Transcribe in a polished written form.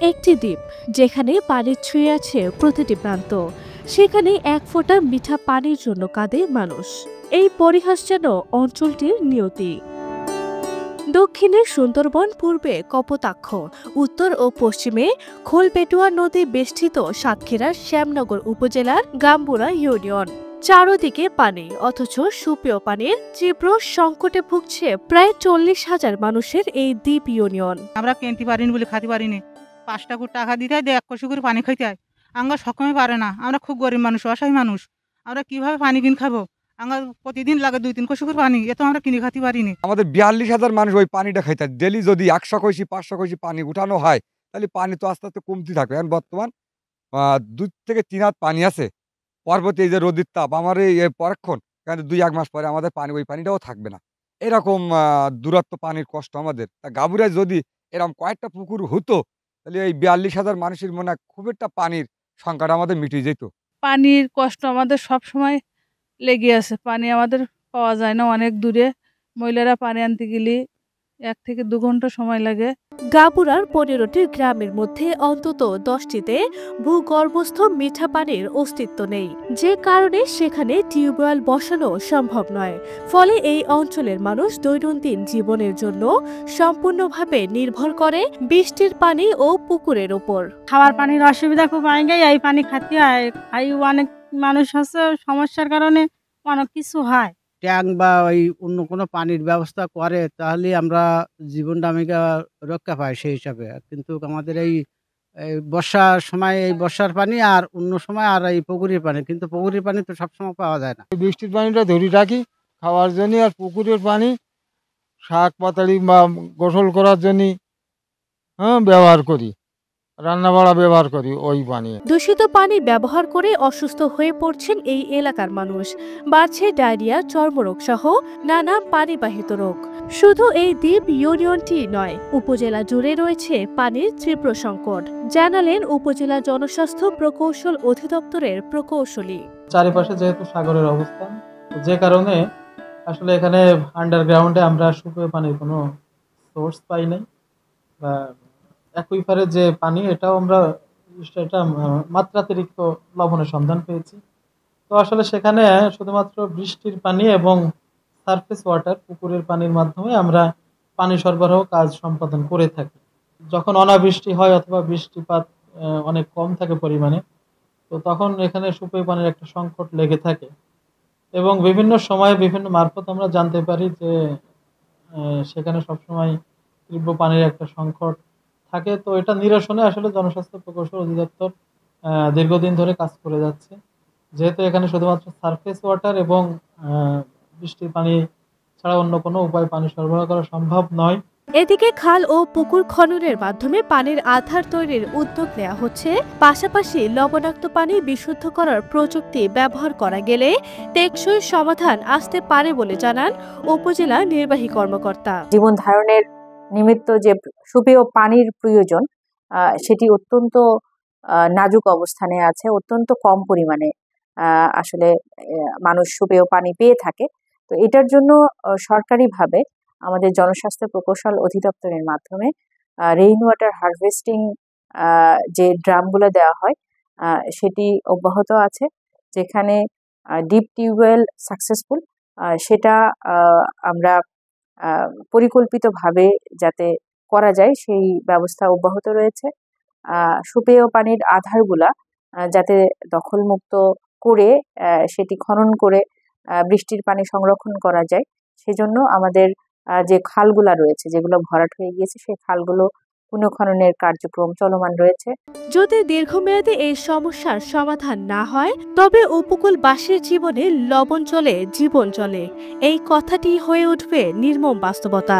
একটি দ্বীপ যেখানে পানি ছুঁয়ে আছে প্রতিটি প্রান্ত, সেখানে এক ফোঁটা মিঠা পানির জন্য কাঁদে মানুষ। এই পরিহাস যেন অঞ্চলটির নিয়তি। দক্ষিণে সুন্দরবন, পূর্বে কপোতাক্ষ, উত্তর ও পশ্চিমে খোলপেটুয়া নদী বেষ্টিত সাতক্ষীরার শ্যামনগর উপজেলার গাম্বুরা ইউনিয়ন। চারদিকে পানি, অথচ সুপেয় পানির তীব্র সংকটে ভুগছে প্রায় 40,000 মানুষের এই দ্বীপ ইউনিয়ন। আমরা কিনতে পারিনি বলে খাতে পারিনি, 5 টাকা দিতে হয়, 1 কষি করে পানি খাইতে হয়। আমরা সকমে পারে না, আমরা খুব গরিব মানুষ, অসহায় মানুষ, আমরা কিভাবে পানি কিনে খাবো? আমরা প্রতিদিন লাগে 2-3 কষি করে পানি, এত আমরা কিনে খাতে পারিনি। আমাদের 42,000 মানুষ ওই পানিটা খাইতে হয়। ডেলি যদি 100 কষি 500 কষি পানি উঠানো হয়, তাহলে পানি তো আস্তে আস্তে কমতে থাকবে। এখন বর্তমান 2 থেকে 3 হাত পানি আছে। পরবর্তী এই যে রোদের তাপ, আমার এই পরক্ষণ 2-1 মাস পরে আমাদের পানি, ওই পানিটাও থাকবে না। এরকম দূরত্ব পানির কষ্ট আমাদের। তা গাভুরায় যদি এরকম কয়েকটা পুকুর হতো, তাহলে এই 42,000 মানুষের মনে হয় খুব একটা পানির সংকট আমাদের মিটে যেত। পানির কষ্ট আমাদের সব সময় লেগে আছে। পানি আমাদের পাওয়া যায় না, অনেক দূরে। মহিলারা পানি আনতে গেলে 1 থেকে 2 ঘন্টা সময় লাগে। গাবুরার 15টি গ্রামের মধ্যে অন্তত 10টিতে ভূগর্ভস্থ মিঠা পানির অস্তিত্ব নেই, যে কারণে সেখানে টিউবওয়েল বসানো সম্ভব নয়। ফলে এই অঞ্চলের মানুষ দৈনন্দিন জীবনের জন্য সম্পূর্ণভাবে নির্ভর করে বৃষ্টির পানি ও পুকুরের উপর। খাওয়ার পানির অসুবিধা খুব আগে, এই পানি খাতে হয়। অনেক মানুষ আছে, সমস্যার কারণে অনেক কিছু হয়। ট্যাঙ্ক বা ওই অন্য কোনো পানির ব্যবস্থা করে, তাহলে আমরা জীবনটা রক্ষা পাই সেই হিসাবে। কিন্তু আমাদের এই বর্ষার সময় এই বর্ষার পানি, আর অন্য সময় আর এই পুকুরের পানি, কিন্তু পুকুরের পানি তো সবসময় পাওয়া যায় না। বৃষ্টির পানিটা ধরে রাখি খাওয়ার জন্য, আর পুকুরের পানি শাক পাতালি বা গোসল করার জন্য ব্যবহার করি, রান্না বাড়া ব্যবহার করি ওই পানি। দূষিত পানি ব্যবহার করে অসুস্থ হয়ে পড়ছেন এই এলাকার মানুষ। বাড়ছে ডায়রিয়া, চর্মরোগ সহ নানা পানিবাহিত রোগ। শুধু এই দ্বীপ ইউনিয়নটি নয়, উপজেলা জুড়ে রয়েছে পানির তীব্র সংকট, জানালেন উপজেলা জনস্বাস্থ্য প্রকৌশল অধিদপ্তরের প্রকৌশলী। চারিপাশে যেহেতু সাগরের অবস্থান, যে কারণে আসলে এখানে আন্ডারগ্রাউন্ডে আমরা সুপেয় পানির কোনো সোর্স পাই নাই, বা অ্যাকুইফারের যে পানি এটাও আমরা মাত্রাতিরিক্ত লবণের সন্ধান পেয়েছি। তো আসলে সেখানে শুধুমাত্র বৃষ্টির পানি এবং সারফেস ওয়াটার, পুকুরের পানির মাধ্যমে আমরা পানি সরবরাহ কাজ সম্পাদন করে থাকি। যখন অনাবৃষ্টি হয় অথবা বৃষ্টিপাত অনেক কম থাকে পরিমাণে, তো তখন এখানে সুপেয় পানির একটা সংকট লেগে থাকে। এবং বিভিন্ন সময়ে বিভিন্ন মারফত আমরা জানতে পারি যে সেখানে সবসময় তীব্র পানির একটা সংকট থাকে। তো এটা নিরসনে আসলে জনস্বাস্থ্য প্রকৌশল অধিদপ্তর দীর্ঘদিন ধরে কাজ করে যাচ্ছে, যেহেতু এখানে শুধুমাত্র সারফেস ওয়াটার এবং বৃষ্টির পানি ছাড়া অন্য কোনো উপায় পানি সরবরাহ করা সম্ভব নয়। এদিকে খাল ও পুকুর খননের মাধ্যমে পানির আধার তৈরির উদ্যোগ নেওয়া হচ্ছে। পাশাপাশি লবণাক্ত পানি বিশুদ্ধ করার প্রযুক্তি ব্যবহার করা গেলে টেকসই সমাধান আসতে পারে বলে জানান উপজেলা নির্বাহী কর্মকর্তা। জীবন ধারণের নিমিত্ত যে সুপেয় পানির প্রয়োজন, সেটি অত্যন্ত নাজুক অবস্থানে আছে। অত্যন্ত কম পরিমাণে আসলে মানুষ সুপেয় পানি পেয়ে থাকে। তো এটার জন্য সরকারিভাবে আমাদের জনস্বাস্থ্য প্রকৌশল অধিদপ্তরের মাধ্যমে রেইন ওয়াটার হারভেস্টিং যে ড্রামগুলো দেওয়া হয় সেটি অব্যাহত আছে, যেখানে ডিপ টিউবওয়েল সাকসেসফুল, সেটা আমরা পরিকল্পিতভাবে যাতে করা যায় সেই ব্যবস্থা অব্যাহত রয়েছে। সুপেয় পানির আধারগুলা যাতে দখলমুক্ত করে সেটি খনন করে বৃষ্টির পানি সংরক্ষণ করা যায়, সেজন্য আমাদের যে খালগুলা রয়েছে, যেগুলো ভরাট হয়ে গিয়েছে, সেই খালগুলো পুনঃখননের কার্যক্রম চলমান রয়েছে। যদি দীর্ঘমেয়াদে এই সমস্যার সমাধান না হয়, তবে উপকূলবাসীর জীবনে লবণ চলে জীবন চলে, এই কথাটি হয়ে উঠবে নির্মম বাস্তবতা।